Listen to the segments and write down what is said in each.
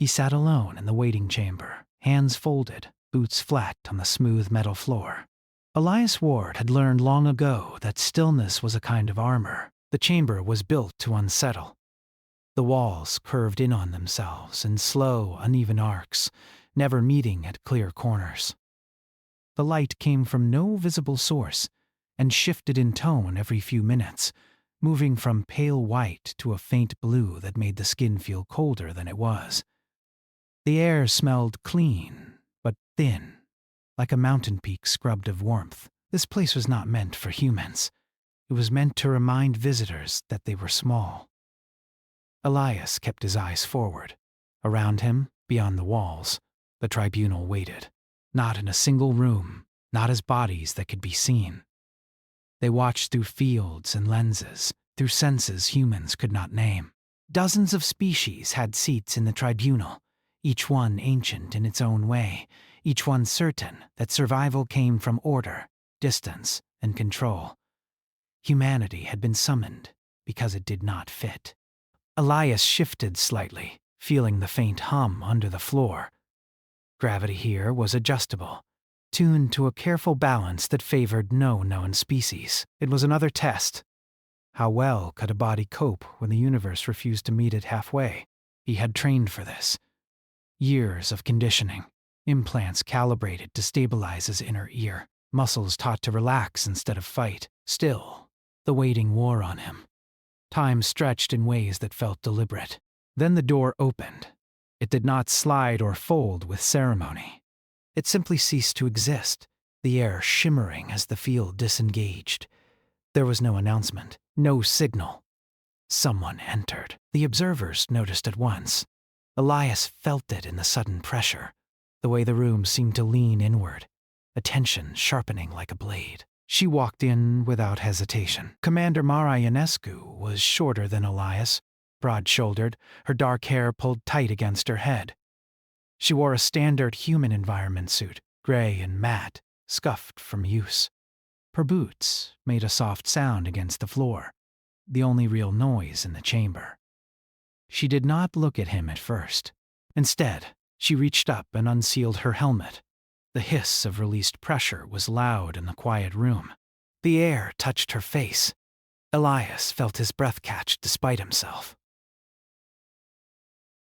He sat alone in the waiting chamber, hands folded, boots flat on the smooth metal floor. Elias Ward had learned long ago that stillness was a kind of armor. The chamber was built to unsettle. The walls curved in on themselves in slow, uneven arcs, never meeting at clear corners. The light came from no visible source and shifted in tone every few minutes, moving from pale white to a faint blue that made the skin feel colder than it was. The air smelled clean, but thin, like a mountain peak scrubbed of warmth. This place was not meant for humans. It was meant to remind visitors that they were small. Elias kept his eyes forward. Around him, beyond the walls, the tribunal waited. Not in a single room, not as bodies that could be seen. They watched through fields and lenses, through senses humans could not name. Dozens of species had seats in the tribunal, each one ancient in its own way, each one certain that survival came from order, distance, and control. Humanity had been summoned because it did not fit. Elias shifted slightly, feeling the faint hum under the floor. Gravity here was adjustable, tuned to a careful balance that favored no known species. It was another test. How well could a body cope when the universe refused to meet it halfway? He had trained for this. Years of conditioning, implants calibrated to stabilize his inner ear, muscles taught to relax instead of fight. Still, the waiting wore on him. Time stretched in ways that felt deliberate. Then the door opened. It did not slide or fold with ceremony. It simply ceased to exist, the air shimmering as the field disengaged. There was no announcement, no signal. Someone entered. The observers noticed at once. Elias felt it in the sudden pressure, the way the room seemed to lean inward, attention sharpening like a blade. She walked in without hesitation. Commander Mara Ionescu was shorter than Elias, broad-shouldered, her dark hair pulled tight against her head. She wore a standard human environment suit, gray and matte, scuffed from use. Her boots made a soft sound against the floor, the only real noise in the chamber. She did not look at him at first. Instead, she reached up and unsealed her helmet. The hiss of released pressure was loud in the quiet room. The air touched her face. Elias felt his breath catch despite himself.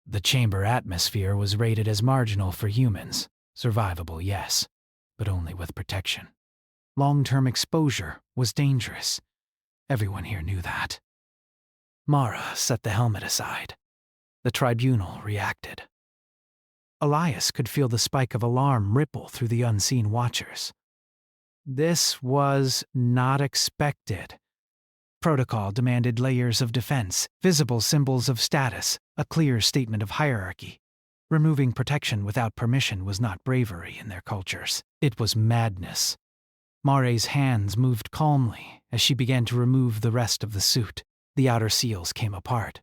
The chamber atmosphere was rated as marginal for humans. Survivable, yes, but only with protection. Long-term exposure was dangerous. Everyone here knew that. Mara set the helmet aside. The tribunal reacted. Elias could feel the spike of alarm ripple through the unseen watchers. This was not expected. Protocol demanded layers of defense, visible symbols of status, a clear statement of hierarchy. Removing protection without permission was not bravery in their cultures. It was madness. Mare's hands moved calmly as she began to remove the rest of the suit. The outer seals came apart.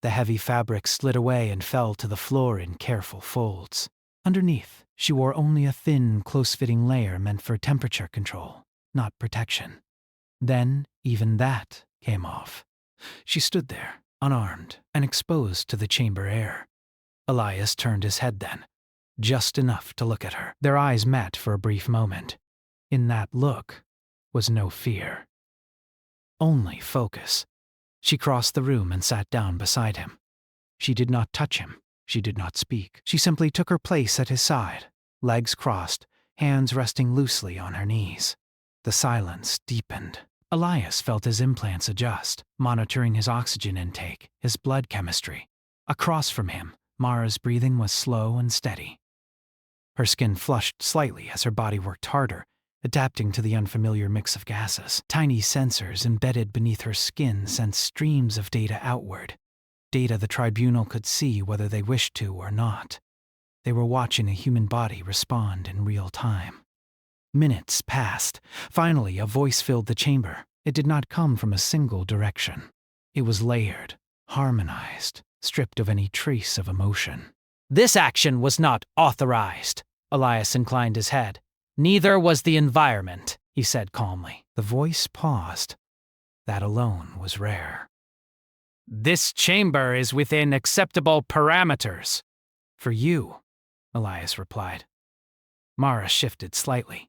The heavy fabric slid away and fell to the floor in careful folds. Underneath, she wore only a thin, close-fitting layer meant for temperature control, not protection. Then, even that came off. She stood there, unarmed and exposed to the chamber air. Elias turned his head then, just enough to look at her. Their eyes met for a brief moment. In that look was no fear, only focus. She crossed the room and sat down beside him. She did not touch him. She did not speak. She simply took her place at his side, legs crossed, hands resting loosely on her knees. The silence deepened. Elias felt his implants adjust, monitoring his oxygen intake, his blood chemistry. Across from him, Mara's breathing was slow and steady. Her skin flushed slightly as her body worked harder, adapting to the unfamiliar mix of gases. Tiny sensors embedded beneath her skin sent streams of data outward, data the tribunal could see whether they wished to or not. They were watching a human body respond in real time. Minutes passed. Finally, a voice filled the chamber. It did not come from a single direction. It was layered, harmonized, stripped of any trace of emotion. "This action was not authorized." Elias inclined his head. "Neither was the environment," he said calmly. The voice paused. That alone was rare. "This chamber is within acceptable parameters," For you, Elias replied. Mara shifted slightly.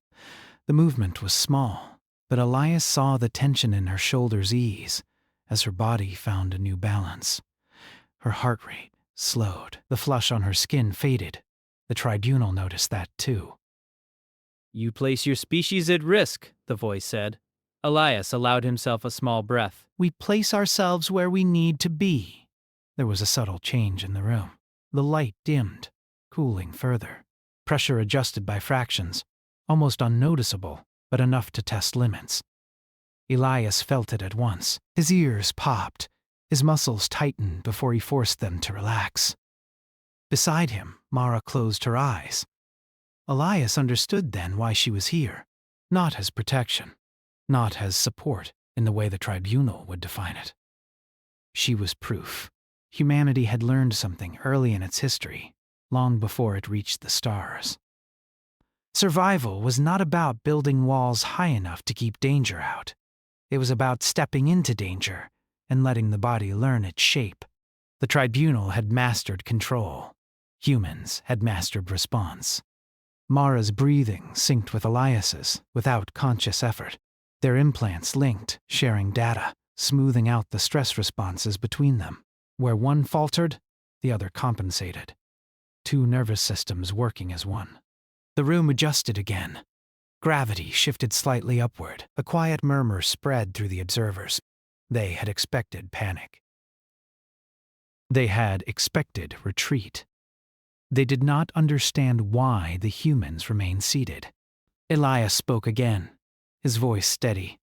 The movement was small, but Elias saw the tension in her shoulders ease as her body found a new balance. Her heart rate slowed. The flush on her skin faded. The tribunal noticed that too. You place your species at risk, the voice said. Elias allowed himself a small breath. We place ourselves where we need to be. There was a subtle change in the room. The light dimmed, cooling further. Pressure adjusted by fractions, almost unnoticeable, but enough to test limits. Elias felt it at once. His ears popped. His muscles tightened before he forced them to relax. Beside him, Mara closed her eyes. Elias understood then why she was here. Not as protection, not as support in the way the tribunal would define it. She was proof. Humanity had learned something early in its history, long before it reached the stars. Survival was not about building walls high enough to keep danger out. It was about stepping into danger and letting the body learn its shape. The tribunal had mastered control. Humans had mastered response. Mara's breathing synced with Elias's without conscious effort. Their implants linked, sharing data, smoothing out the stress responses between them. Where one faltered, the other compensated. Two nervous systems working as one. The room adjusted again. Gravity shifted slightly upward. A quiet murmur spread through the observers. They had expected panic. They had expected retreat. They did not understand why the humans remained seated. Elias spoke again, his voice steady.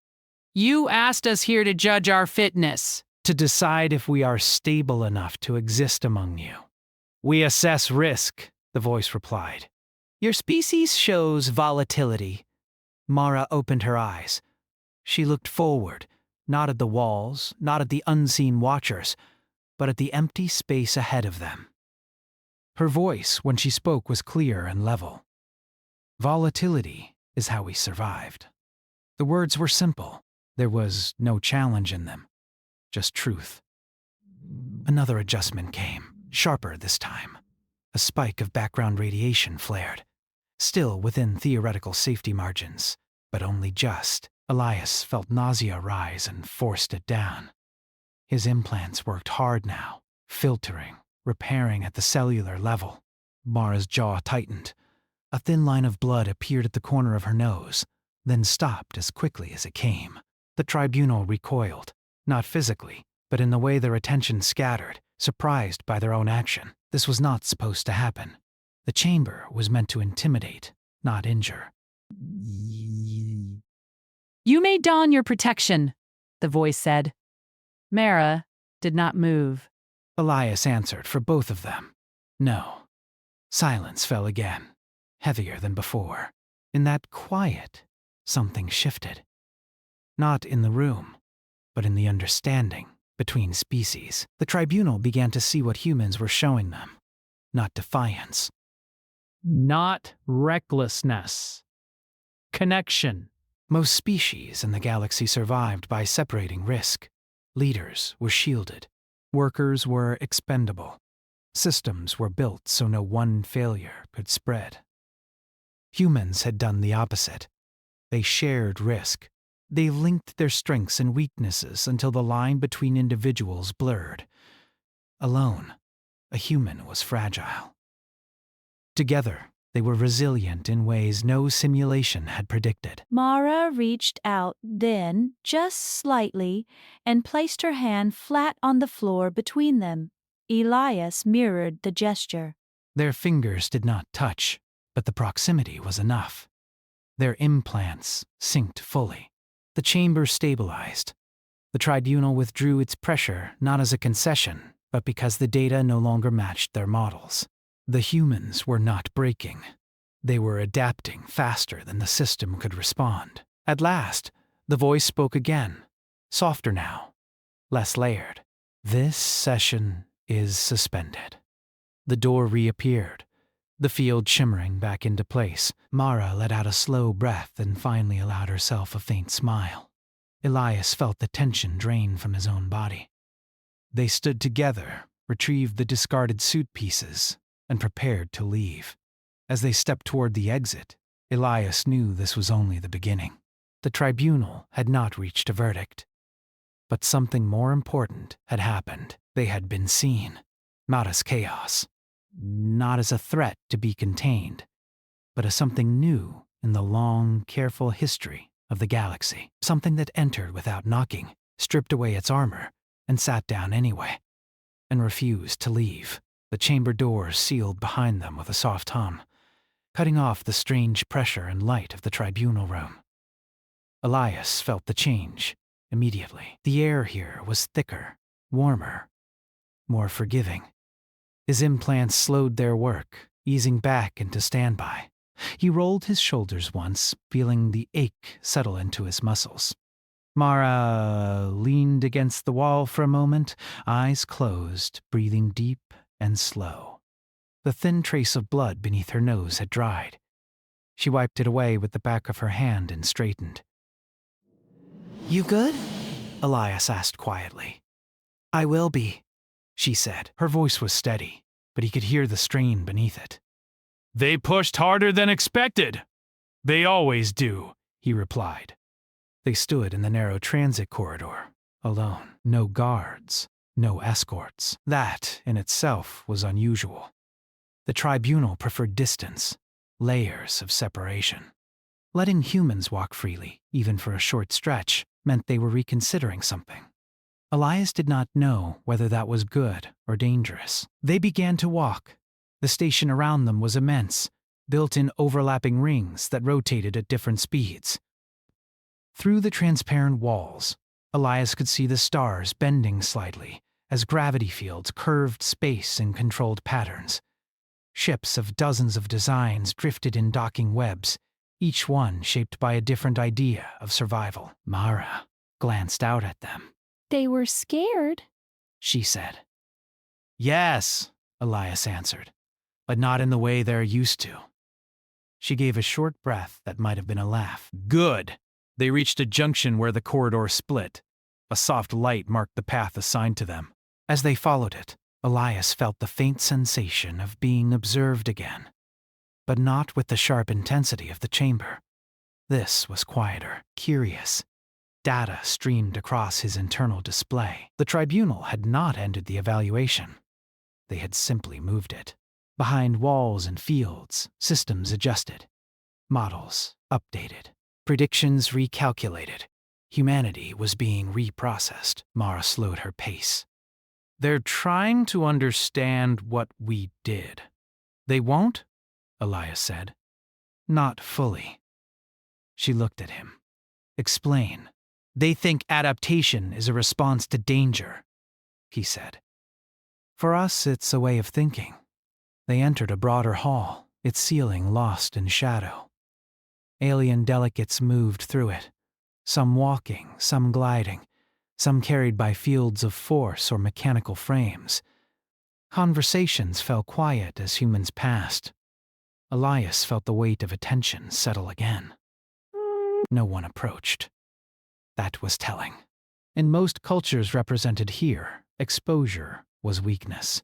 You asked us here to judge our fitness. To decide if we are stable enough to exist among you. We assess risk, the voice replied. Your species shows volatility. Mara opened her eyes. She looked forward, not at the walls, not at the unseen watchers, but at the empty space ahead of them. Her voice, when she spoke, was clear and level. Volatility is how we survived. The words were simple. There was no challenge in them. Just truth. Another adjustment came, sharper this time. A spike of background radiation flared, still within theoretical safety margins, but only just. Elias felt nausea rise and forced it down. His implants worked hard now, filtering, repairing at the cellular level. Mara's jaw tightened. A thin line of blood appeared at the corner of her nose, then stopped as quickly as it came. The tribunal recoiled. Not physically, but in the way their attention scattered, surprised by their own action. This was not supposed to happen. The chamber was meant to intimidate, not injure. You may don your protection, the voice said. Mara did not move. Elias answered for both of them. No. Silence fell again, heavier than before. In that quiet, something shifted. Not in the room, but in the understanding between species. The tribunal began to see what humans were showing them. Not defiance. Not recklessness. Connection. Most species in the galaxy survived by separating risk. Leaders were shielded. Workers were expendable. Systems were built so no one failure could spread. Humans had done the opposite. They shared risk. They linked their strengths and weaknesses until the line between individuals blurred. Alone, a human was fragile. Together, they were resilient in ways no simulation had predicted. Mara reached out then, just slightly, and placed her hand flat on the floor between them. Elias mirrored the gesture. Their fingers did not touch, but the proximity was enough. Their implants synced fully. The chamber stabilized. The tribunal withdrew its pressure not as a concession, but because the data no longer matched their models. The humans were not breaking. They were adapting faster than the system could respond. At last, the voice spoke again, softer now, less layered. This session is suspended. The door reappeared, the field shimmering back into place. Mara let out a slow breath and finally allowed herself a faint smile. Elias felt the tension drain from his own body. They stood together, retrieved the discarded suit pieces, and prepared to leave. As they stepped toward the exit, Elias knew this was only the beginning. The tribunal had not reached a verdict. But something more important had happened. They had been seen, not as chaos, not as a threat to be contained, but as something new in the long, careful history of the galaxy. Something that entered without knocking, stripped away its armor, and sat down anyway, and refused to leave. The chamber doors sealed behind them with a soft hum, cutting off the strange pressure and light of the tribunal room. Elias felt the change immediately. The air here was thicker, warmer, more forgiving. His implants slowed their work, easing back into standby. He rolled his shoulders once, feeling the ache settle into his muscles. Mara leaned against the wall for a moment, eyes closed, breathing deep and slow. The thin trace of blood beneath her nose had dried. She wiped it away with the back of her hand and straightened. "You good?" Elias asked quietly. "I will be," she said. Her voice was steady, but he could hear the strain beneath it. "They pushed harder than expected. They always do," he replied. They stood in the narrow transit corridor, alone. No guards, no escorts. That, in itself, was unusual. The tribunal preferred distance, layers of separation. Letting humans walk freely, even for a short stretch, meant they were reconsidering something. Elias did not know whether that was good or dangerous. They began to walk. The station around them was immense, built in overlapping rings that rotated at different speeds. Through the transparent walls, Elias could see the stars bending slightly as gravity fields curved space in controlled patterns. Ships of dozens of designs drifted in docking webs, each one shaped by a different idea of survival. Mara glanced out at them. They were scared, She said. "Yes," Elias answered, "but not in the way they're used to." She gave a short breath that might have been a laugh. Good. They reached a junction where the corridor split. A soft light marked the path assigned to them. As they followed it, Elias felt the faint sensation of being observed again, but not with the sharp intensity of the chamber. This was quieter, curious. Data streamed across his internal display. The tribunal had not ended the evaluation. They had simply moved it. Behind walls and fields, systems adjusted. Models updated. Predictions recalculated. Humanity was being reprocessed. Mara slowed her pace. They're trying to understand what we did. "They won't?" Elias said. "Not fully." She looked at him. "Explain." "They think adaptation is a response to danger," he said. "For us, it's a way of thinking." They entered a broader hall, its ceiling lost in shadow. Alien delegates moved through it, some walking, some gliding, some carried by fields of force or mechanical frames. Conversations fell quiet as humans passed. Elias felt the weight of attention settle again. No one approached. That was telling. In most cultures represented here, exposure was weakness.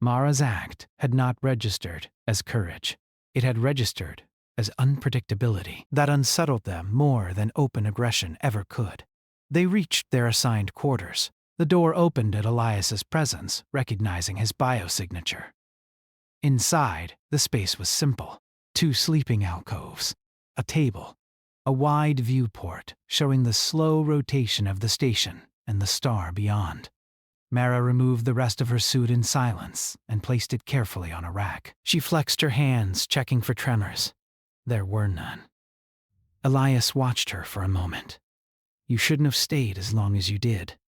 Mara's act had not registered as courage. It had registered as unpredictability that unsettled them more than open aggression ever could. They reached their assigned quarters. The door opened at Elias's presence, recognizing his biosignature. Inside, the space was simple. 2 sleeping alcoves, a table, a wide viewport showing the slow rotation of the station and the star beyond. Mara removed the rest of her suit in silence and placed it carefully on a rack. She flexed her hands, checking for tremors. There were none. Elias watched her for a moment. "You shouldn't have stayed as long as you did."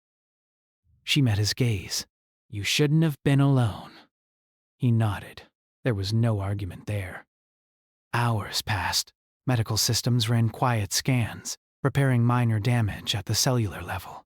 She met his gaze. "You shouldn't have been alone." He nodded. There was no argument there. Hours passed. Medical systems ran quiet scans, repairing minor damage at the cellular level.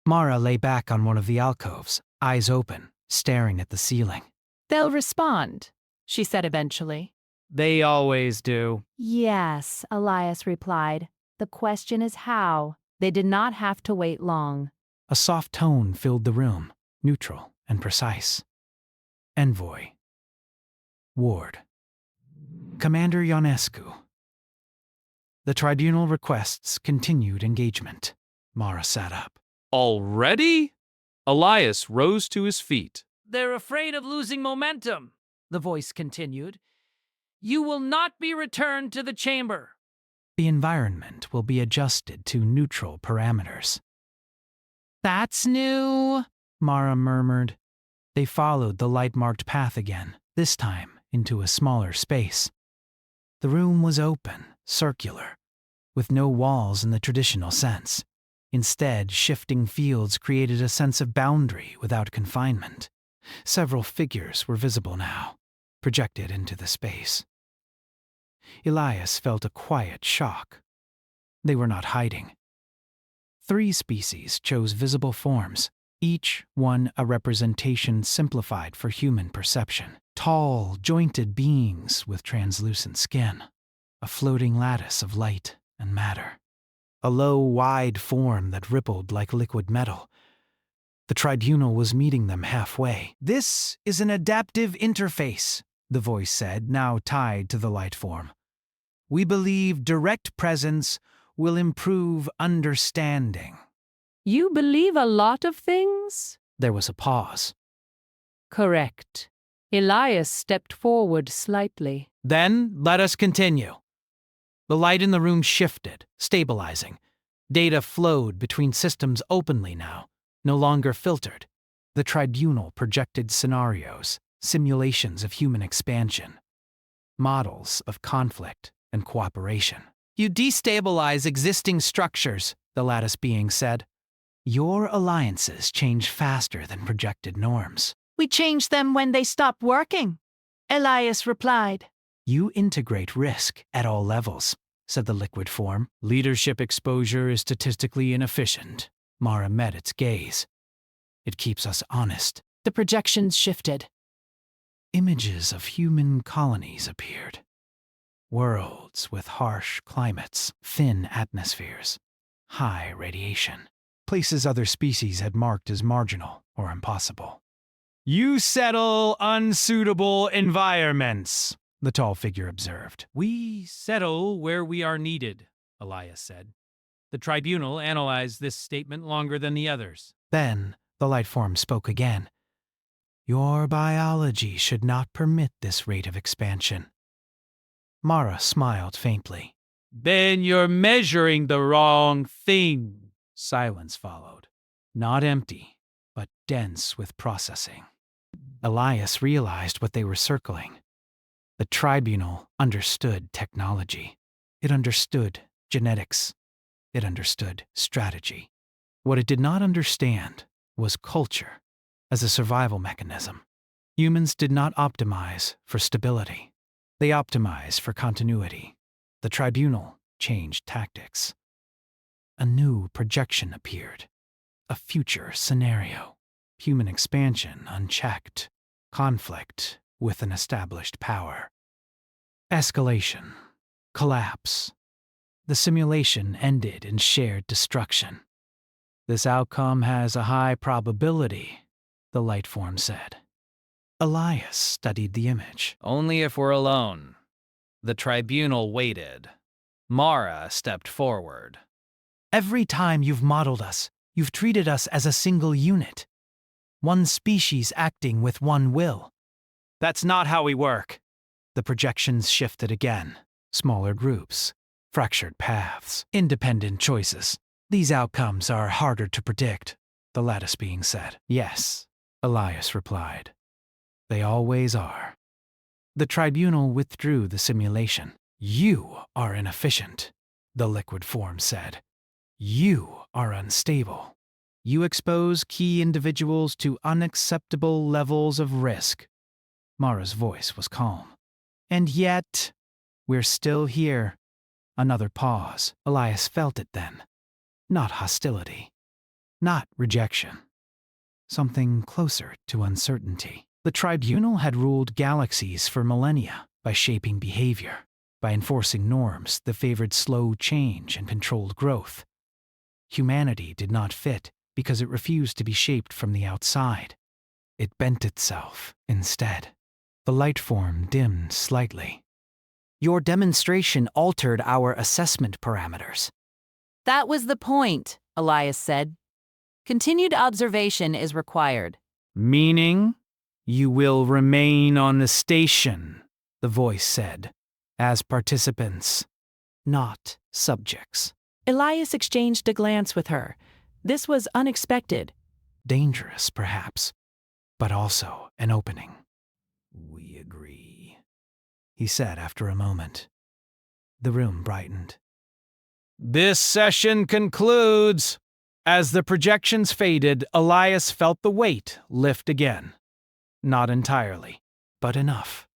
Mara lay back on one of the alcoves, eyes open, staring at the ceiling. "They'll respond," she said eventually. They always do. Yes, Elias replied. The question is how. They did not have to wait long. A soft tone filled the room, neutral and precise. "Envoy, Ward. Commander Ionescu. The tribunal requests continued engagement. Mara sat up. Already? Elias rose to his feet. They're afraid of losing momentum, the voice continued. You will not be returned to the chamber. The environment will be adjusted to neutral parameters. That's new, Mara murmured. They followed the light-marked path again, this time into a smaller space. The room was open, circular, with no walls in the traditional sense. Instead, shifting fields created a sense of boundary without confinement. Several figures were visible now, projected into the space. Elias felt a quiet shock. They were not hiding. 3 species chose visible forms, each one a representation simplified for human perception. Tall, jointed beings with translucent skin, a floating lattice of light and matter. A low, wide form that rippled like liquid metal. The tribunal was meeting them halfway. This is an adaptive interface, the voice said, now tied to the light form. We believe direct presence will improve understanding. You believe a lot of things? There was a pause. Correct. Elias stepped forward slightly. Then let us continue. The light in the room shifted, stabilizing. Data flowed between systems openly now, no longer filtered. The tribunal projected scenarios, simulations of human expansion, models of conflict and cooperation. You destabilize existing structures, the lattice being said. Your alliances change faster than projected norms. We change them when they stop working, Elias replied. You integrate risk at all levels, said the liquid form. Leadership exposure is statistically inefficient. Mara met its gaze. It keeps us honest. The projections shifted. Images of human colonies appeared. Worlds with harsh climates, thin atmospheres, high radiation. Places other species had marked as marginal or impossible. You settle unsuitable environments, the tall figure observed. We settle where we are needed, Elias said. The tribunal analyzed this statement longer than the others. Then the light form spoke again. Your biology should not permit this rate of expansion. Mara smiled faintly. Then you're measuring the wrong thing. Silence followed. Not empty, but dense with processing. Elias realized what they were circling. The tribunal understood technology. It understood genetics. It understood strategy. What it did not understand was culture as a survival mechanism. Humans did not optimize for stability. They optimized for continuity. The tribunal changed tactics. A new projection appeared. A future scenario. Human expansion unchecked. Conflict with an established power. Escalation. Collapse. The simulation ended in shared destruction. This outcome has a high probability, the light form said. Elias studied the image. Only if we're alone. The tribunal waited. Mara stepped forward. Every time you've modeled us, you've treated us as a single unit. One species acting with one will. That's not how we work. The projections shifted again. Smaller groups, fractured paths, independent choices. These outcomes are harder to predict, the lattice being said. Yes, Elias replied. They always are. The tribunal withdrew the simulation. You are inefficient, the liquid form said. You are unstable. You expose key individuals to unacceptable levels of risk. Mara's voice was calm. And yet, we're still here. Another pause. Elias felt it then. Not hostility. Not rejection. Something closer to uncertainty. The tribunal had ruled galaxies for millennia by shaping behavior, by enforcing norms that favored slow change and controlled growth. Humanity did not fit because it refused to be shaped from the outside. It bent itself instead. The light form dimmed slightly. Your demonstration altered our assessment parameters. That was the point, Elias said. Continued observation is required. Meaning, you will remain on the station, the voice said, as participants, not subjects. Elias exchanged a glance with her. This was unexpected. Dangerous, perhaps, but also an opening. We agree, he said after a moment. The room brightened. This session concludes. As the projections faded, Elias felt the weight lift again. Not entirely, but enough.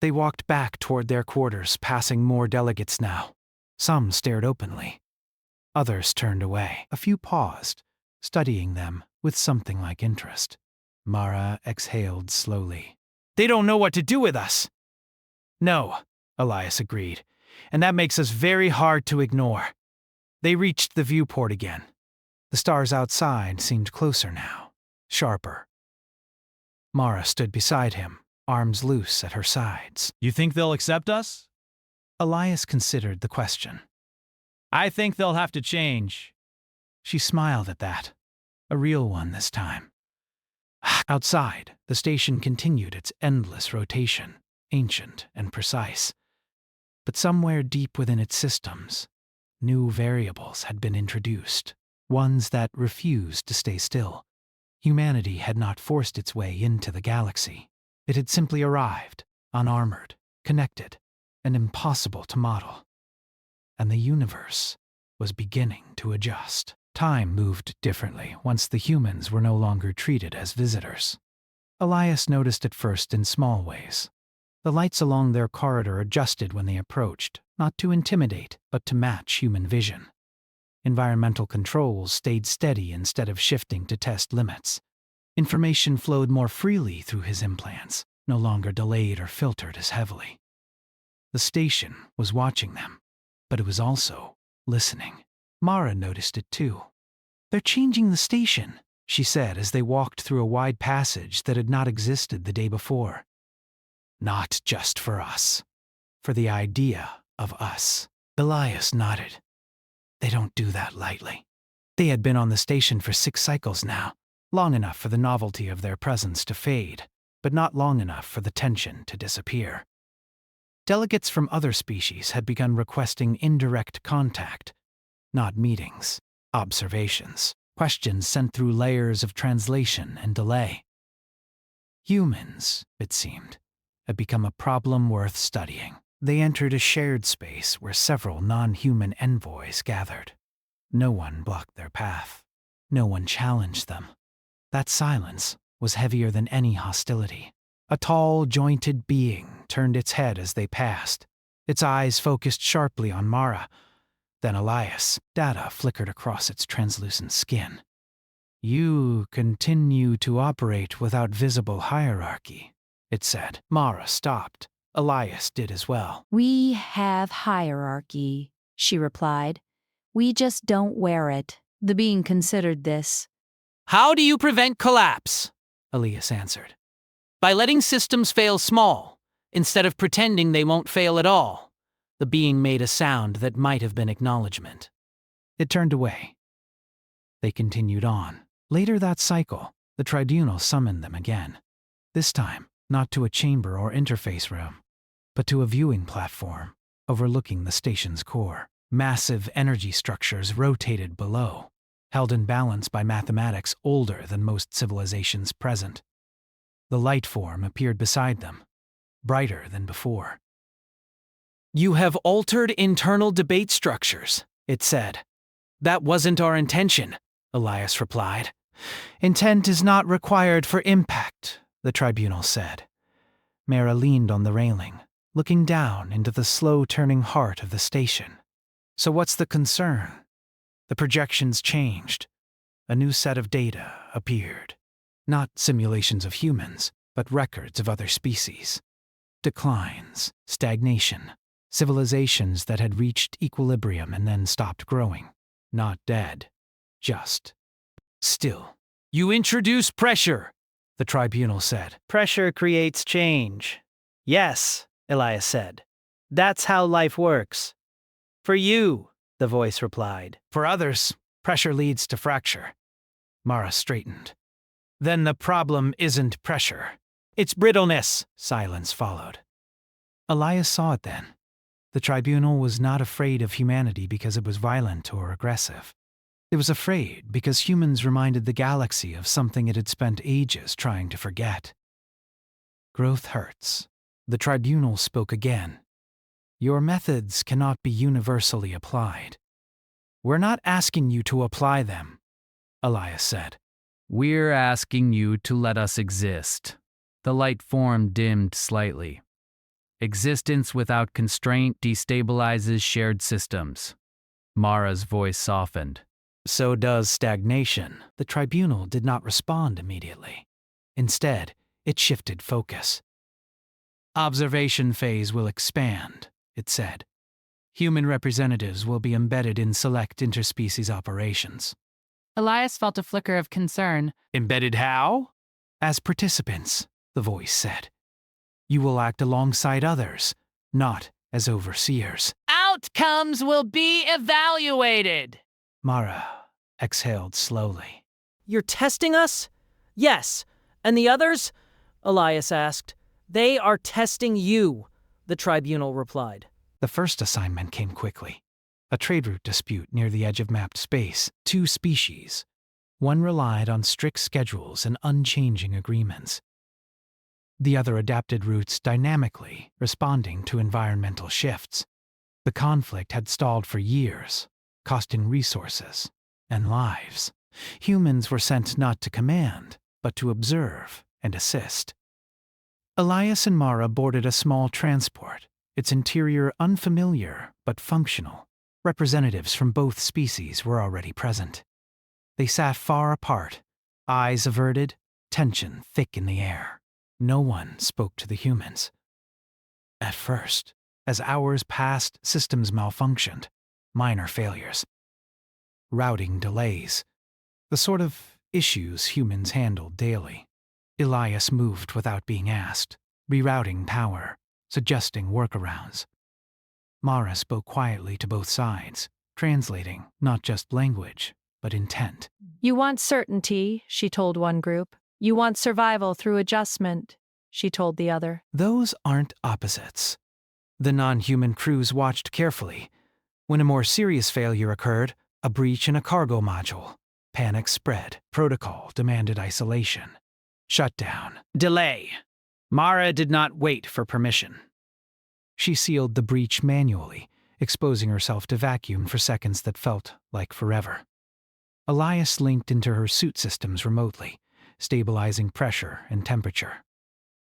They walked back toward their quarters, passing more delegates now. Some stared openly. Others turned away. A few paused, studying them with something like interest. Mara exhaled slowly. They don't know what to do with us. No, Elias agreed, and that makes us very hard to ignore. They reached the viewport again. The stars outside seemed closer now, sharper. Mara stood beside him, arms loose at her sides. You think they'll accept us? Elias considered the question. I think they'll have to change. She smiled at that, a real one this time. Outside, the station continued its endless rotation, ancient and precise. But somewhere deep within its systems, new variables had been introduced, ones that refused to stay still. Humanity had not forced its way into the galaxy. It had simply arrived, unarmored, connected, and impossible to model. And the universe was beginning to adjust. Time moved differently once the humans were no longer treated as visitors. Elias noticed at first in small ways. The lights along their corridor adjusted when they approached, not to intimidate, but to match human vision. Environmental controls stayed steady instead of shifting to test limits. Information flowed more freely through his implants, no longer delayed or filtered as heavily. The station was watching them, but it was also listening. Mara noticed it too. They're changing the station, she said as they walked through a wide passage that had not existed the day before. Not just for us. For the idea of us. Elias nodded. They don't do that lightly. They had been on the station for 6 cycles now, long enough for the novelty of their presence to fade, but not long enough for the tension to disappear. Delegates from other species had begun requesting indirect contact, not meetings, observations, questions sent through layers of translation and delay. Humans, it seemed, had become a problem worth studying. They entered a shared space where several non-human envoys gathered. No one blocked their path. No one challenged them. That silence was heavier than any hostility. A tall, jointed being turned its head as they passed. Its eyes focused sharply on Mara. Then Elias. Data flickered across its translucent skin. You continue to operate without visible hierarchy, it said. Mara stopped. Elias did as well. We have hierarchy, she replied. We just don't wear it. The being considered this. How do you prevent collapse? Elias answered. By letting systems fail small, instead of pretending they won't fail at all. The being made a sound that might have been acknowledgement. It turned away. They continued on. Later that cycle, the tribunal summoned them again. This time, not to a chamber or interface room, but to a viewing platform overlooking the station's core. Massive energy structures rotated below, held in balance by mathematics older than most civilizations present. The light form appeared beside them, brighter than before. You have altered internal debate structures, it said. That wasn't our intention, Elias replied. Intent is not required for impact, the tribunal said. Mara leaned on the railing, looking down into the slow-turning heart of the station. So what's the concern? The projections changed. A new set of data appeared. Not simulations of humans, but records of other species. Declines, stagnation, civilizations that had reached equilibrium and then stopped growing. Not dead, just still. You introduce pressure, the tribunal said. Pressure creates change. Yes, Elias said. That's how life works. For you, the voice replied. For others, pressure leads to fracture. Mara straightened. Then the problem isn't pressure. It's brittleness. Silence followed. Elias saw it then. The tribunal was not afraid of humanity because it was violent or aggressive. It was afraid because humans reminded the galaxy of something it had spent ages trying to forget. Growth hurts. The tribunal spoke again. Your methods cannot be universally applied. We're not asking you to apply them, Elias said. We're asking you to let us exist. The light form dimmed slightly. Existence without constraint destabilizes shared systems. Mara's voice softened. So does stagnation. The tribunal did not respond immediately. Instead, it shifted focus. Observation phase will expand, it said. Human representatives will be embedded in select interspecies operations. Elias felt a flicker of concern. Embedded how? As participants, the voice said. You will act alongside others, not as overseers. Outcomes will be evaluated. Mara exhaled slowly. You're testing us? Yes. And the others? Elias asked. They are testing you, the tribunal replied. The first assignment came quickly. A trade route dispute near the edge of mapped space. 2 species. One relied on strict schedules and unchanging agreements. The other adapted routes dynamically, responding to environmental shifts. The conflict had stalled for years, costing resources and lives. Humans were sent not to command, but to observe and assist. Elias and Mara boarded a small transport, its interior unfamiliar but functional. Representatives from both species were already present. They sat far apart, eyes averted, tension thick in the air. No one spoke to the humans. At first, as hours passed, systems malfunctioned. Minor failures. Routing delays. The sort of issues humans handled daily. Elias moved without being asked, rerouting power, suggesting workarounds. Mara spoke quietly to both sides, translating not just language, but intent. You want certainty, she told one group. You want survival through adjustment, she told the other. Those aren't opposites. The non-human crews watched carefully. When a more serious failure occurred, a breach in a cargo module, panic spread, protocol demanded isolation. Shutdown. Delay. Mara did not wait for permission. She sealed the breach manually, exposing herself to vacuum for seconds that felt like forever. Elias linked into her suit systems remotely, stabilizing pressure and temperature.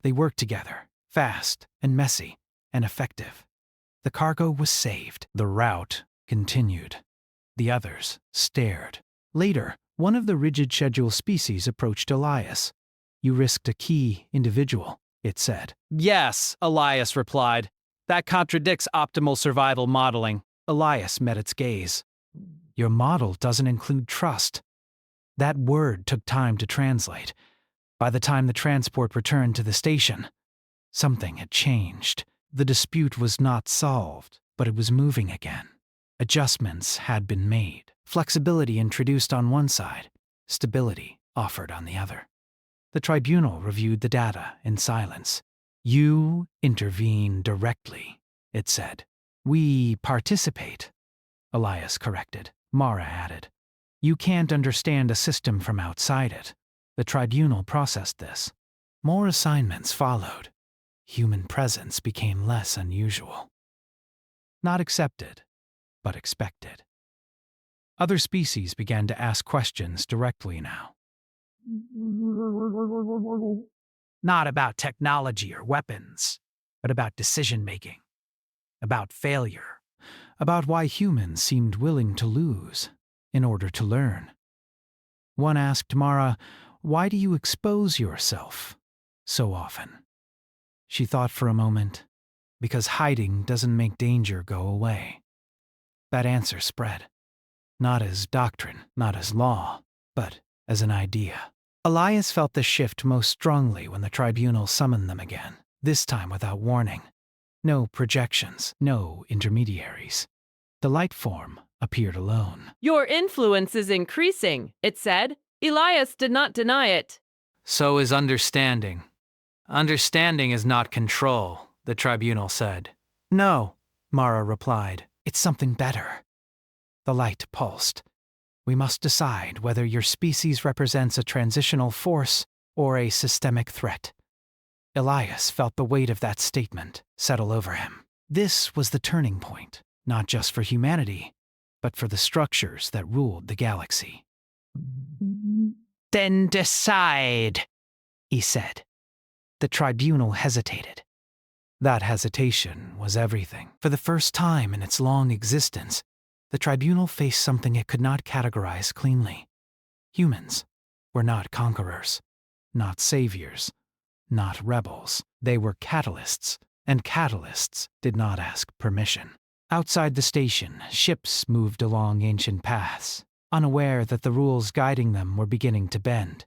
They worked together, fast and messy and effective. The cargo was saved. The route continued. The others stared. Later, one of the rigid schedule species approached Elias. You risked a key individual, it said. Yes, Elias replied. That contradicts optimal survival modeling. Elias met its gaze. Your model doesn't include trust. That word took time to translate. By the time the transport returned to the station, something had changed. The dispute was not solved, but it was moving again. Adjustments had been made. Flexibility introduced on one side, stability offered on the other. The tribunal reviewed the data in silence. You intervene directly, it said. We participate, Elias corrected. Mara added. You can't understand a system from outside it. The tribunal processed this. More assignments followed. Human presence became less unusual. Not accepted, but expected. Other species began to ask questions directly now. Not about technology or weapons, but about decision-making, about failure, about why humans seemed willing to lose in order to learn. One asked Mara, why do you expose yourself so often? She thought for a moment, because hiding doesn't make danger go away. That answer spread, not as doctrine, not as law, but as an idea. Elias felt the shift most strongly when the tribunal summoned them again, this time without warning. No projections, no intermediaries. The light form appeared alone. Your influence is increasing, it said. Elias did not deny it. So is understanding. Understanding is not control, the tribunal said. No, Mara replied. It's something better. The light pulsed. We must decide whether your species represents a transitional force or a systemic threat. Elias felt the weight of that statement settle over him. This was the turning point, not just for humanity, but for the structures that ruled the galaxy. Then decide, he said. The tribunal hesitated. That hesitation was everything. For the first time in its long existence, the tribunal faced something it could not categorize cleanly. Humans were not conquerors, not saviors, not rebels. They were catalysts, and catalysts did not ask permission. Outside the station, ships moved along ancient paths, unaware that the rules guiding them were beginning to bend.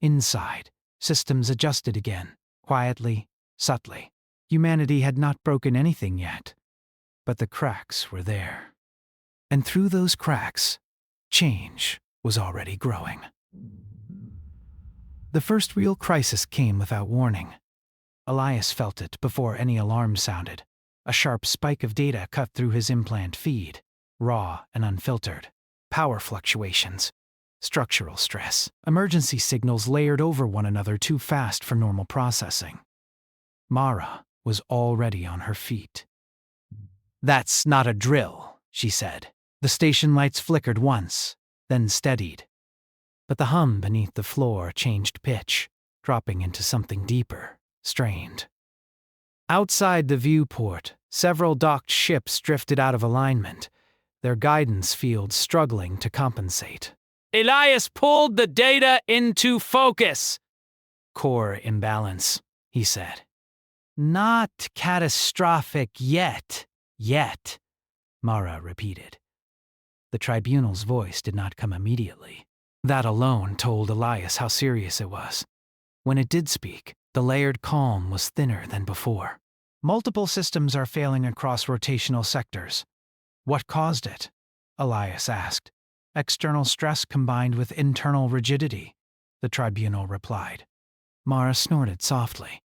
Inside, systems adjusted again, quietly, subtly. Humanity had not broken anything yet, but the cracks were there. And through those cracks, change was already growing. The first real crisis came without warning. Elias felt it before any alarm sounded. A sharp spike of data cut through his implant feed, raw and unfiltered. Power fluctuations, structural stress, emergency signals layered over one another too fast for normal processing. Mara was already on her feet. That's not a drill, she said. The station lights flickered once, then steadied. But the hum beneath the floor changed pitch, dropping into something deeper, strained. Outside the viewport, several docked ships drifted out of alignment, their guidance fields struggling to compensate. Elias pulled the data into focus. Core imbalance, he said. Not catastrophic yet, Mara repeated. The tribunal's voice did not come immediately. That alone told Elias how serious it was. When it did speak, the layered calm was thinner than before. Multiple systems are failing across rotational sectors. What caused it? Elias asked. External stress combined with internal rigidity, the tribunal replied. Mara snorted softly.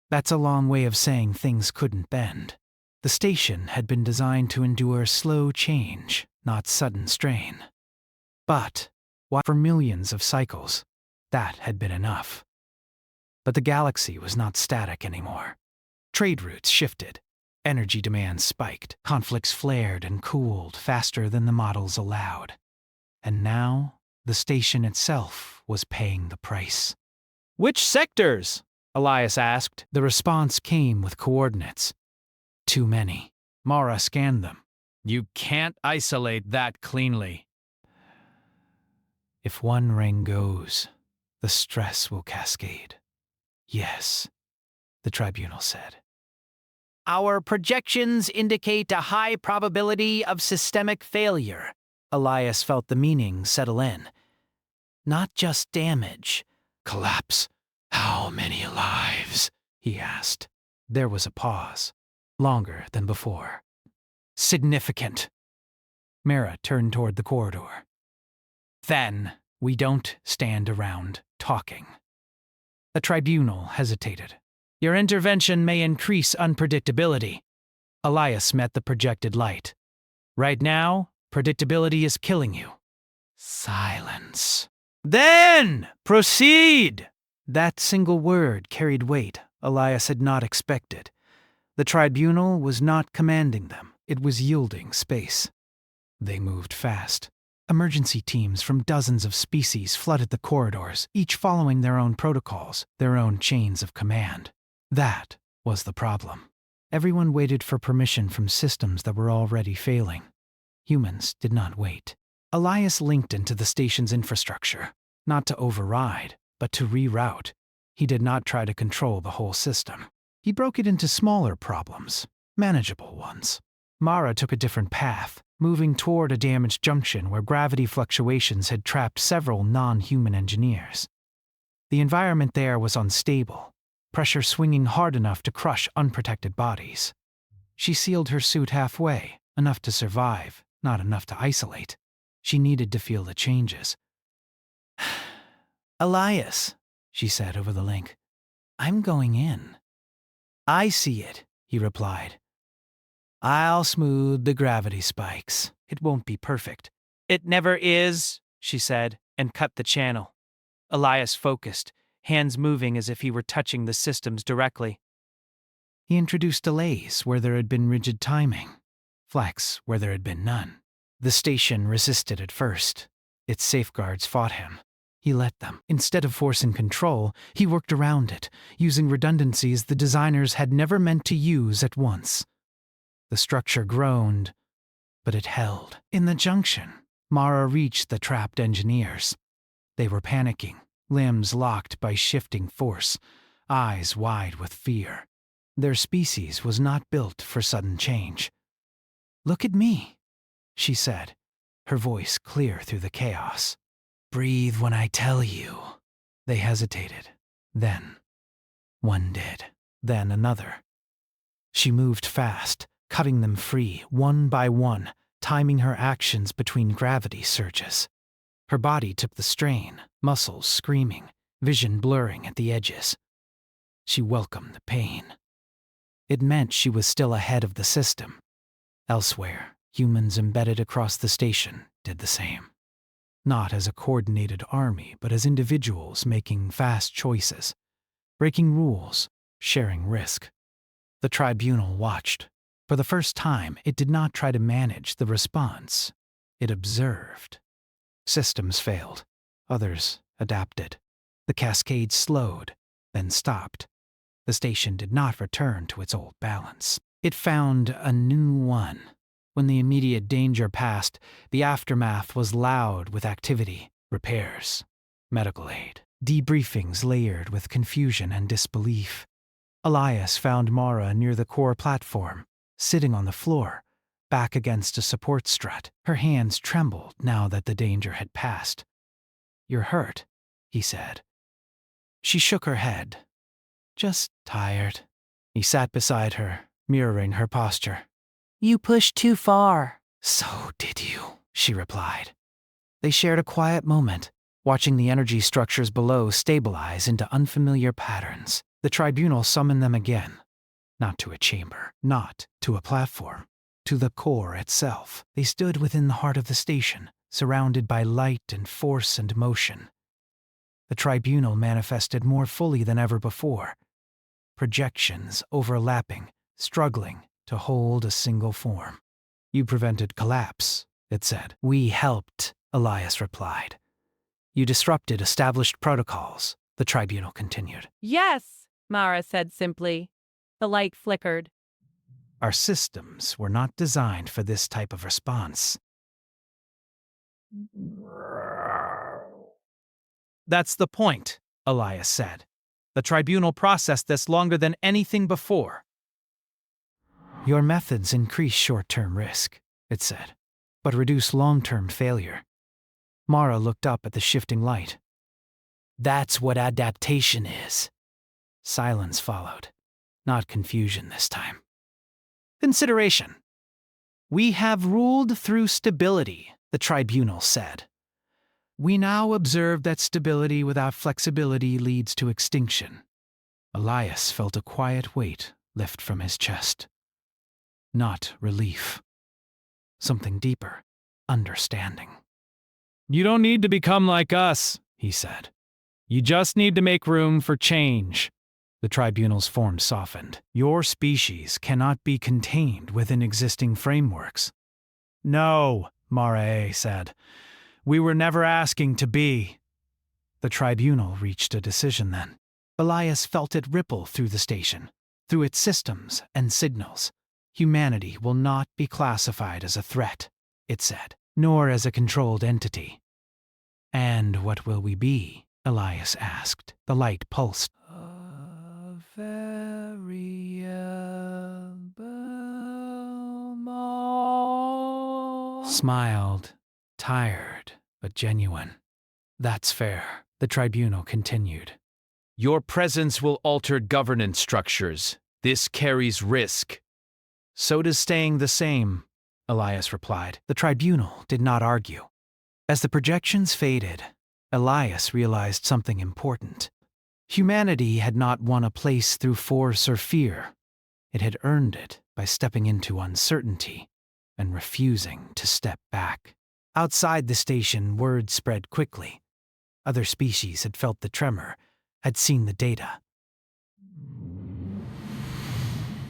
That's a long way of saying things couldn't bend. The station had been designed to endure slow change, not sudden strain. But, for millions of cycles, that had been enough. But the galaxy was not static anymore. Trade routes shifted. Energy demands spiked. Conflicts flared and cooled faster than the models allowed. And now, the station itself was paying the price. Which sectors? Elias asked. The response came with coordinates. Too many. Mara scanned them. You can't isolate that cleanly. If one ring goes, the stress will cascade. Yes, the tribunal said. Our projections indicate a high probability of systemic failure. Elias felt the meaning settle in. Not just damage. Collapse. How many lives? He asked. There was a pause, longer than before. Significant. Mara turned toward the corridor. Then, we don't stand around talking. The tribunal hesitated. Your intervention may increase unpredictability. Elias met the projected light. Right now, predictability is killing you. Silence. Then, proceed! That single word carried weight Elias had not expected. The tribunal was not commanding them. It was yielding space. They moved fast. Emergency teams from dozens of species flooded the corridors, each following their own protocols, their own chains of command. That was the problem. Everyone waited for permission from systems that were already failing. Humans did not wait. Elias linked into the station's infrastructure, not to override, but to reroute. He did not try to control the whole system. He broke it into smaller problems, manageable ones. Mara took a different path, moving toward a damaged junction where gravity fluctuations had trapped several non-human engineers. The environment there was unstable, pressure swinging hard enough to crush unprotected bodies. She sealed her suit halfway, enough to survive, not enough to isolate. She needed to feel the changes. Elias, she said over the link, I'm going in. I see it, he replied. I'll smooth the gravity spikes. It won't be perfect. It never is, she said, and cut the channel. Elias focused, hands moving as if he were touching the systems directly. He introduced delays where there had been rigid timing, flex where there had been none. The station resisted at first. Its safeguards fought him. He let them. Instead of force and control, he worked around it, using redundancies the designers had never meant to use at once. The structure groaned, but it held. In the junction, Mara reached the trapped engineers. They were panicking, limbs locked by shifting force, eyes wide with fear. Their species was not built for sudden change. Look at me, she said, her voice clear through the chaos. Breathe when I tell you. They hesitated. Then, one did. Then another. She moved fast, cutting them free, one by one, timing her actions between gravity surges. Her body took the strain, muscles screaming, vision blurring at the edges. She welcomed the pain. It meant she was still ahead of the system. Elsewhere, humans embedded across the station did the same. Not as a coordinated army, but as individuals making fast choices, breaking rules, sharing risk. The tribunal watched. For the first time, it did not try to manage the response. It observed. Systems failed. Others adapted. The cascade slowed, then stopped. The station did not return to its old balance. It found a new one. When the immediate danger passed, the aftermath was loud with activity, repairs, medical aid, debriefings layered with confusion and disbelief. Elias found Mara near the core platform, sitting on the floor, back against a support strut. Her hands trembled now that the danger had passed. You're hurt, he said. She shook her head. Just tired. He sat beside her, mirroring her posture. You pushed too far. So did you, she replied. They shared a quiet moment, watching the energy structures below stabilize into unfamiliar patterns. The tribunal summoned them again. Not to a chamber, not to a platform, to the core itself. They stood within the heart of the station, surrounded by light and force and motion. The tribunal manifested more fully than ever before. Projections overlapping, struggling to hold a single form. You prevented collapse, it said. We helped, Elias replied. You disrupted established protocols, the tribunal continued. Yes, Mara said simply. The light flickered. Our systems were not designed for this type of response. That's the point, Elias said. The tribunal processed this longer than anything before. Your methods increase short-term risk, it said, but reduce long-term failure. Mara looked up at the shifting light. That's what adaptation is. Silence followed, not confusion this time. Consideration. We have ruled through stability, the tribunal said. We now observe that stability without flexibility leads to extinction. Elias felt a quiet weight lift from his chest. Not relief. Something deeper, understanding. You don't need to become like us, he said. You just need to make room for change. The tribunal's form softened. Your species cannot be contained within existing frameworks. No, Mara said. We were never asking to be. The tribunal reached a decision then. Elias felt it ripple through the station, through its systems and signals. Humanity will not be classified as a threat, it said, nor as a controlled entity. And what will we be? Elias asked. The light pulsed. A variable. Smiled, tired, but genuine. That's fair. the tribunal continued. Your presence will alter governance structures. This carries risk. So does staying the same, Elias replied. The tribunal did not argue. As the projections faded, Elias realized something important. Humanity had not won a place through force or fear. It had earned it by stepping into uncertainty and refusing to step back. Outside the station, word spread quickly. Other species had felt the tremor, had seen the data.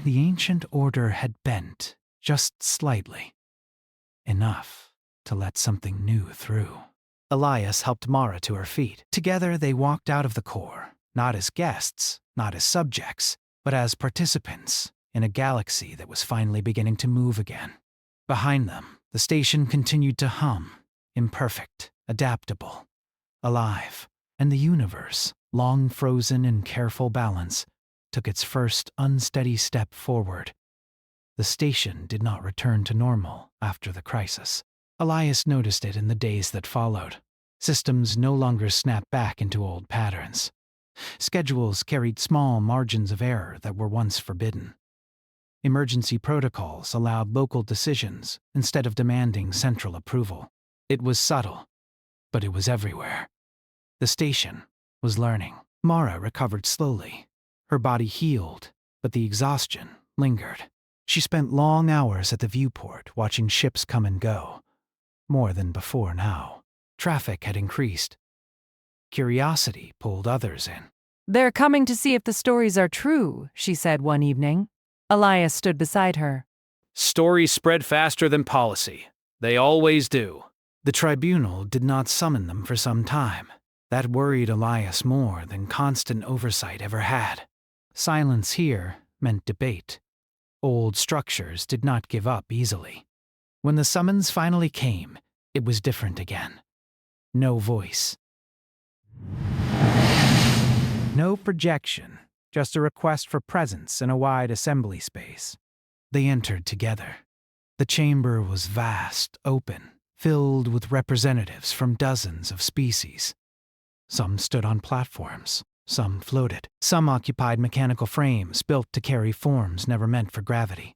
The ancient order had bent, just slightly. Enough to let something new through. Elias helped Mara to her feet. Together they walked out of the core, not as guests, not as subjects, but as participants in a galaxy that was finally beginning to move again. Behind them, the station continued to hum, imperfect, adaptable, alive, and the universe, long frozen in careful balance, took its first unsteady step forward. The station did not return to normal after the crisis. Elias noticed it in the days that followed. Systems no longer snapped back into old patterns. Schedules carried small margins of error that were once forbidden. Emergency protocols allowed local decisions instead of demanding central approval. It was subtle, but it was everywhere. The station was learning. Mara recovered slowly. Her body healed, but the exhaustion lingered. She spent long hours at the viewport watching ships come and go. More than before now. Traffic had increased. Curiosity pulled others in. They're coming to see if the stories are true, she said one evening. Elias stood beside her. Stories spread faster than policy. They always do. The tribunal did not summon them for some time. That worried Elias more than constant oversight ever had. Silence here meant debate. Old structures did not give up easily. When the summons finally came, it was different again. No voice. No projection, just a request for presence in a wide assembly space. They entered together. The chamber was vast, open, filled with representatives from dozens of species. Some stood on platforms, some floated, some occupied mechanical frames built to carry forms never meant for gravity.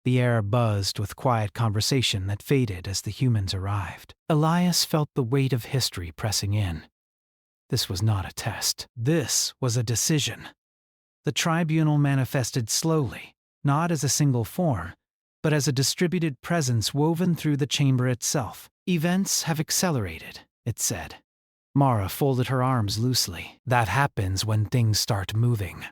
The air buzzed with quiet conversation that faded as the humans arrived. Elias felt the weight of history pressing in. This was not a test. This was a decision. The tribunal manifested slowly, not as a single form, but as a distributed presence woven through the chamber itself. Events have accelerated, it said. Mara folded her arms loosely. That happens when things start moving.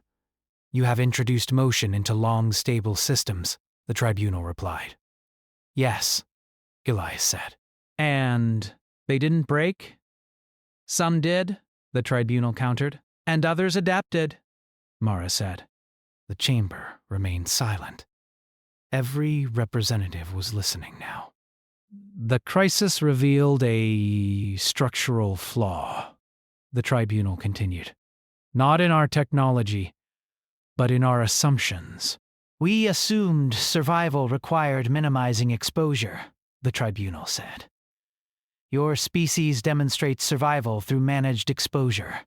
You have introduced motion into long, stable systems, the tribunal replied. Yes, Elias said. And they didn't break? Some did, the tribunal countered. And others adapted, Mara said. The chamber remained silent. Every representative was listening now. The crisis revealed a structural flaw, the tribunal continued. Not in our technology, but in our assumptions. We assumed survival required minimizing exposure, the tribunal said. Your species demonstrates survival through managed exposure.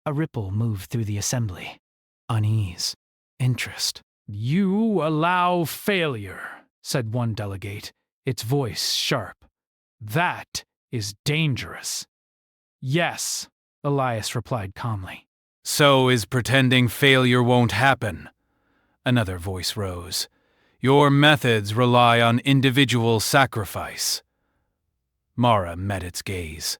A ripple moved through the assembly. Unease. Interest. You allow failure, said one delegate, its voice sharp. That is dangerous. Yes, Elias replied calmly. So is pretending failure won't happen. Another voice rose. Your methods rely on individual sacrifice. Mara met its gaze.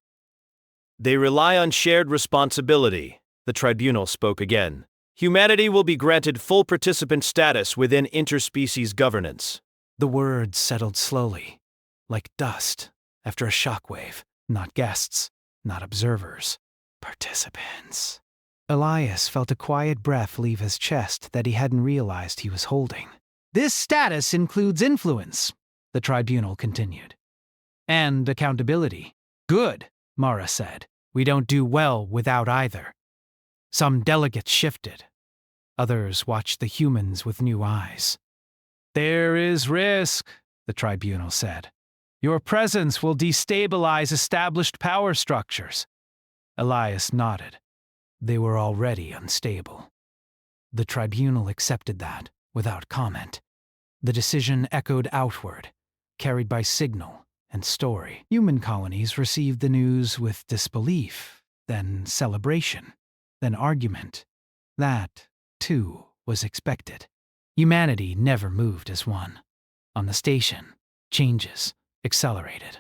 They rely on shared responsibility, the tribunal spoke again. Humanity will be granted full participant status within interspecies governance. The words settled slowly, like dust after a shockwave. Not guests, not observers, participants. Elias felt a quiet breath leave his chest that he hadn't realized he was holding. This status includes influence, the tribunal continued. And accountability. Good, Mara said. We don't do well without either. Some delegates shifted. Others watched the humans with new eyes. There is risk, the tribunal said. Your presence will destabilize established power structures. Elias nodded. They were already unstable. The tribunal accepted that, without comment. The decision echoed outward, carried by signal and story. Human colonies received the news with disbelief, then celebration, then argument. That, too, was expected. Humanity never moved as one. On the station, changes accelerated.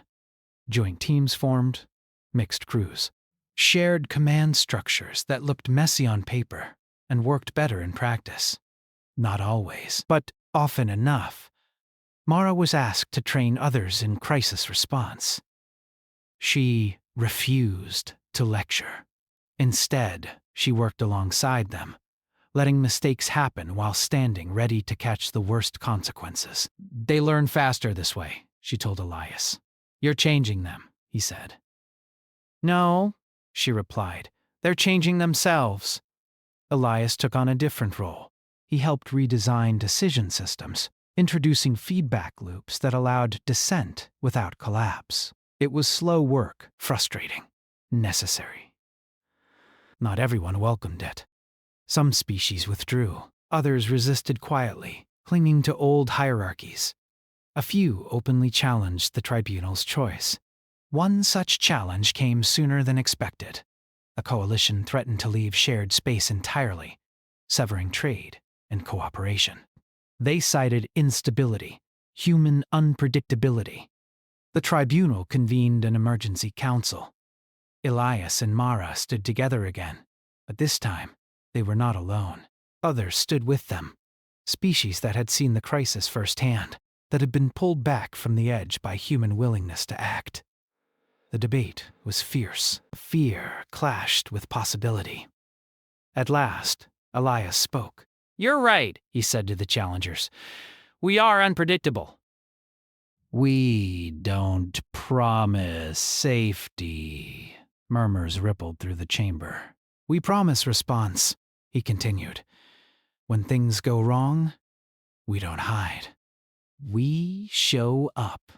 Joint teams formed, mixed crews. Shared command structures that looked messy on paper and worked better in practice. Not always, but often enough. Mara was asked to train others in crisis response. She refused to lecture. Instead, she worked alongside them, letting mistakes happen while standing ready to catch the worst consequences. They learn faster this way, she told Elias. You're changing them, he said. No, she replied. They're changing themselves. Elias took on a different role. He helped redesign decision systems, introducing feedback loops that allowed dissent without collapse. It was slow work, frustrating, necessary. Not everyone welcomed it. Some species withdrew, others resisted quietly, clinging to old hierarchies. A few openly challenged the tribunal's choice. One such challenge came sooner than expected. A coalition threatened to leave shared space entirely, severing trade and cooperation. They cited instability, human unpredictability. The tribunal convened an emergency council. Elias and Mara stood together again, but this time they were not alone. Others stood with them, species that had seen the crisis firsthand, that had been pulled back from the edge by human willingness to act. The debate was fierce. Fear clashed with possibility. At last, Elias spoke. You're right, he said to the challengers. We are unpredictable. We don't promise safety, murmurs rippled through the chamber. We promise response, he continued. When things go wrong, we don't hide. We show up,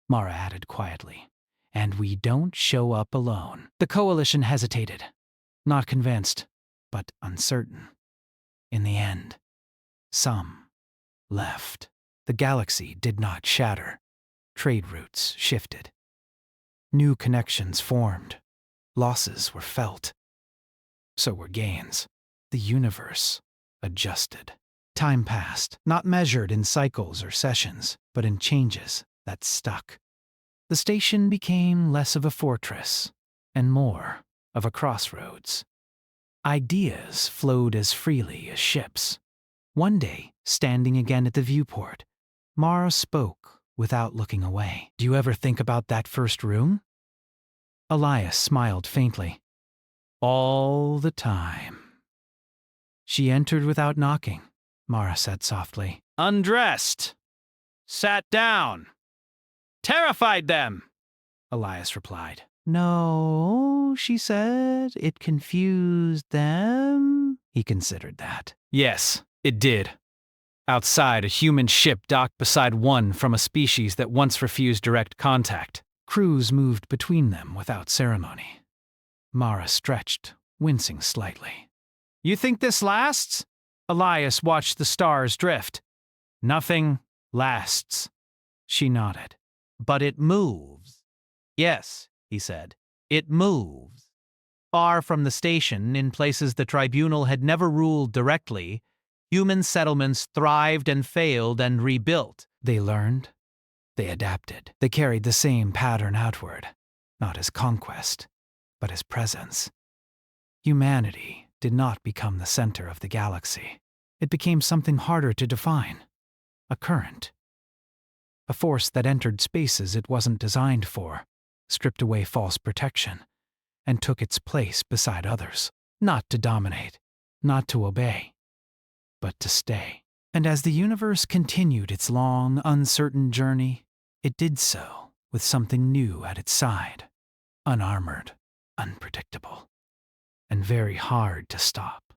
Mara added quietly. And we don't show up alone. The coalition hesitated, not convinced, but uncertain. In the end, some left. The galaxy did not shatter. Trade routes shifted. New connections formed. Losses were felt. So were gains. The universe adjusted. Time passed, not measured in cycles or sessions, but in changes that stuck. The station became less of a fortress and more of a crossroads. Ideas flowed as freely as ships. One day, standing again at the viewport, Mara spoke without looking away. Do you ever think about that first room? Elias smiled faintly. All the time. She entered without knocking, Mara said softly. Undressed. Sat down. Terrified them, Elias replied. No, she said. It confused them. He considered that. Yes, it did. Outside, a human ship docked beside one from a species that once refused direct contact. Crews moved between them without ceremony. Mara stretched, wincing slightly. You think this lasts? Elias watched the stars drift. Nothing lasts. She nodded. But it moves. Yes, he said. It moves. Far from the station, in places the tribunal had never ruled directly, human settlements thrived and failed and rebuilt. They learned. They adapted. They carried the same pattern outward, not as conquest, but as presence. Humanity did not become the center of the galaxy. It became something harder to define. A current. A force that entered spaces it wasn't designed for, stripped away false protection, and took its place beside others. Not to dominate, not to obey, but to stay. And as the universe continued its long, uncertain journey, it did so with something new at its side, unarmored, unpredictable, and very hard to stop.